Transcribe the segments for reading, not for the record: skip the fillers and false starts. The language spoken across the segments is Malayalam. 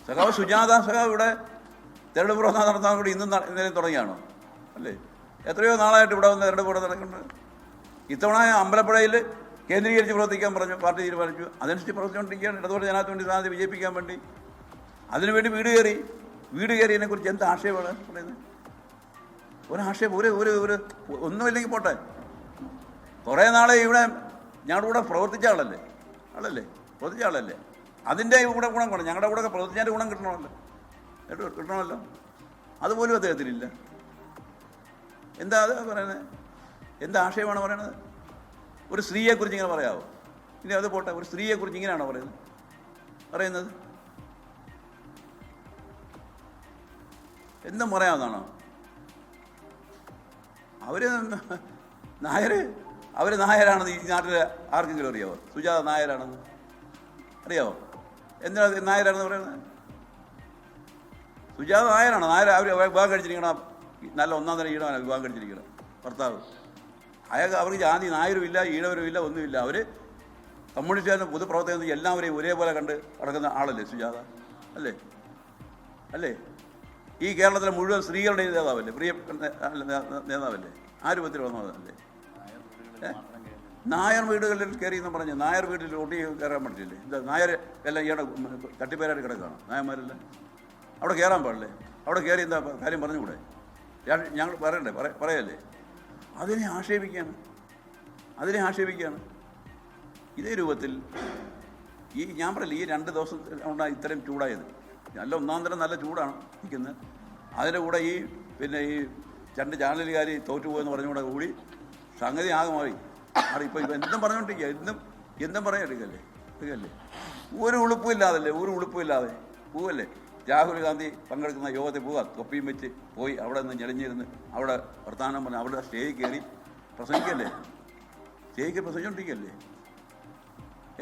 സഖാവ് സുജാത സഖാവ് ഇവിടെ തെരഞ്ഞെടുപ്പ് പ്രവർത്തനം നടത്താൻ കൂടി ഇന്നലെ തുടങ്ങിയാണോ? അല്ലേ? എത്രയോ നാളായിട്ട് ഇവിടെ വന്ന് തെരഞ്ഞെടുപ്പ് പ്രവർത്തനം നടക്കുന്നുണ്ട്. ഇത്തവണ അമ്പലപ്പുഴയിൽ കേന്ദ്രീകരിച്ച് പ്രവർത്തിക്കാൻ പറഞ്ഞു, പാർട്ടി തീരുമാനിച്ചു. അതനുസരിച്ച് പ്രവർത്തിച്ചുകൊണ്ടിരിക്കുകയാണ്. ഇടതുപക്ഷ ജനാധിപത്യ വേണ്ടി സ്ഥാനത്ത് വിജയിപ്പിക്കാൻ വേണ്ടി. അതിനുവേണ്ടി വീട് കയറിയതിനെ കുറിച്ച് എന്ത് ആശയമാണ് പറയുന്നത്? ഒരാശയം ഒന്നുമില്ലെങ്കിൽ പോട്ടെ. കുറേ നാളെ ഇവിടെ ഞങ്ങളുടെ കൂടെ പ്രവർത്തിച്ച ആളല്ലേ? അതിൻ്റെ കൂടെ ഗുണം വേണം. ഞങ്ങളുടെ കൂടെ പ്രവർത്തിച്ചതിൻ്റെ ഗുണം കിട്ടണമല്ലോ. അതുപോലും അദ്ദേഹത്തിനില്ല. എന്താ അത് പറയുന്നത്? എന്ത് ആശയമാണ് പറയണത്? ഒരു സ്ത്രീയെക്കുറിച്ച് ഇങ്ങനെ പറയാമോ? ഇനി അത് പോട്ടെ, ഒരു സ്ത്രീയെക്കുറിച്ച് ഇങ്ങനെയാണോ പറയുന്നത്? എന്തും പറയാമെന്നാണോ? അവർ നായരാണെന്ന് ഈ നാട്ടിൽ ആർക്കെങ്കിലും അറിയാമോ? സുജാത നായരാണെന്ന് അറിയാമോ? എന്തിനാ നായരാണെന്ന് പറയുന്നത്? സുജാത നായരാണ്. അവർ വിവാഹം കഴിച്ചിരിക്കണം, നല്ല ഒന്നാം തരം ഈഴവനാണ് വിവാഹം കഴിച്ചിരിക്കണം ഭർത്താവ്. അവർക്ക് ജാതി നായരുമില്ല, ഈഴവരുമില്ല, ഒന്നുമില്ല. അവർ കമ്മ്യൂണിസ്റ്റുകാരുടെ പൊതുപ്രവർത്തകർ എല്ലാവരെയും ഒരേപോലെ കണ്ട് നടക്കുന്ന ആളല്ലേ സുജാത? അല്ലേ? ഈ കേരളത്തിലെ മുഴുവൻ സ്ത്രീകളുടെയും നേതാവല്ലേ? പ്രിയ നേതാവല്ലേ? ആ രൂപത്തിൽ വന്നതല്ലേ? നായർ വീടുകളിൽ കയറി എന്ന് പറഞ്ഞ് നായർ വീട്ടിൽ ഒട്ടി കയറാൻ പറ്റില്ലേ? എന്താ നായർ എല്ലാം ഈയുടെ തട്ടിപ്പേരായിട്ട് കിടക്കുകയാണ് നായന്മാരെല്ലാം. അവിടെ കയറാൻ പാടില്ലേ? അവിടെ കയറി എന്താ കാര്യം പറഞ്ഞുകൂടെ? ഞങ്ങൾ പറയല്ലേ? അതിനെ ആക്ഷേപിക്കുകയാണ്. ഇതേ രൂപത്തിൽ ഞാൻ പറയില്ല, ഈ 2 ദിവസം കൊണ്ടാണ് ഇത്രയും ചൂടായത്. നല്ല ഒന്നാം തരം നല്ല ചൂടാണ് നിൽക്കുന്നത്. അതിൻ്റെ കൂടെ ഈ 2 ചാനലുകാർ തോറ്റുപോയെന്ന് പറഞ്ഞുകൂടെ സംഗതി ആകെ മാറി. ഇപ്പോൾ എന്തും പറഞ്ഞുകൊണ്ടിരിക്കുക, എന്തും പറയാണ്ടിരിക്കല്ലേ? ഒരു ഉളുപ്പില്ലാതെ പോവല്ലേ? രാഹുൽ ഗാന്ധി പങ്കെടുക്കുന്ന യോഗത്തിൽ പോവുക, തൊപ്പിയും വെച്ച് പോയി അവിടെ നിന്ന് ഞെളിഞ്ഞിരുന്ന് അവിടെ വർത്തമാനം പറഞ്ഞ് അവിടെ സ്റ്റേജിൽ കയറി പ്രസംഗിച്ചുകൊണ്ടിരിക്കല്ലേ?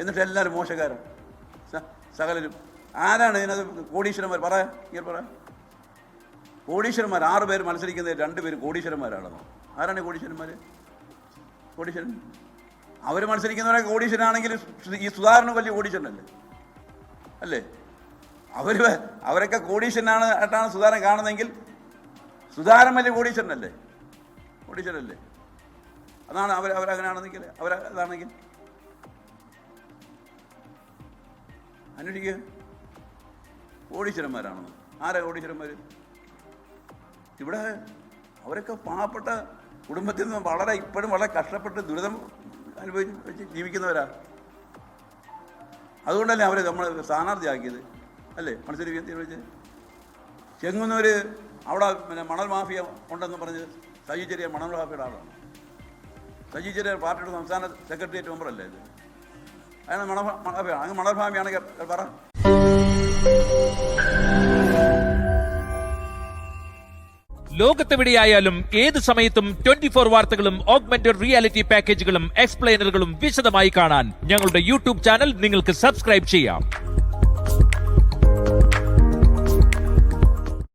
എന്നിട്ട് എല്ലാവരും മോശക്കാരാണ് സകലരും. ആരാണ് ഇതിനകത്ത് കോടീശ്വരന്മാർ? പറ. കോടീശ്വരന്മാർ 6 പേര് മത്സരിക്കുന്നത് 2 പേര് കോടീശ്വരന്മാരാണെന്നോ? ആരാണ് കോടീശ്വരൻ? അവർ മത്സരിക്കുന്നവരൊക്കെ കോടീശ്വരനാണെങ്കിൽ ഈ സുധാകരന് വലിയ കോടീശ്വരനല്ലേ? അല്ലേ? അവരൊക്കെ കോടീശ്വരനായിട്ടാണ് സുധാകരൻ കാണുന്നതെങ്കിൽ സുധാകരൻ വലിയ കോടീശ്വരനല്ലേ? അതാണ് അവരങ്ങനെയാണെങ്കിൽ അതാണെങ്കിൽ അന്വേഷിക്കുക. കോടീശ്വരന്മാരാണെന്ന്. ആരാ കോടീശ്വരന്മാർ? ഇവിടെ അവരൊക്കെ പാവപ്പെട്ട കുടുംബത്തിൽ നിന്ന് ഇപ്പോഴും വളരെ കഷ്ടപ്പെട്ട് ദുരിതം അനുഭവിച്ച് ജീവിക്കുന്നവരാ. അതുകൊണ്ടല്ലേ അവർ നമ്മൾ സ്ഥാനാർത്ഥിയാക്കിയത്, അല്ലേ? മത്സരിക്കാൻ തീരുമാനിച്ച്. ചെങ്ങന്നൂർ അവിടെ മണൽ മാഫിയ ഉണ്ടെന്ന് പറഞ്ഞ് സജി ചെറിയ മണൽ മാഫിയുടെ ആളാണ്. സജി ചെറിയ പാർട്ടിയുടെ സംസ്ഥാന സെക്രട്ടേറിയറ്റ് മെമ്പറല്ലേ ഇത്? അതാണ് മണൽ മാഫിയ. അങ്ങ് മണൽ മാഫിയാണെങ്കിൽ പറ. ലോകത്തെവിടെയായാലും ഏത് സമയത്തും 24 വാർത്തകളും ഓഗ്മെന്റഡ് റിയാലിറ്റി പാക്കേജുകളും എക്സ്പ്ലെയിനറുകളും വിശദമായി കാണാൻ ഞങ്ങളുടെ യൂട്യൂബ് ചാനൽ നിങ്ങൾക്ക് സബ്സ്ക്രൈബ് ചെയ്യാം.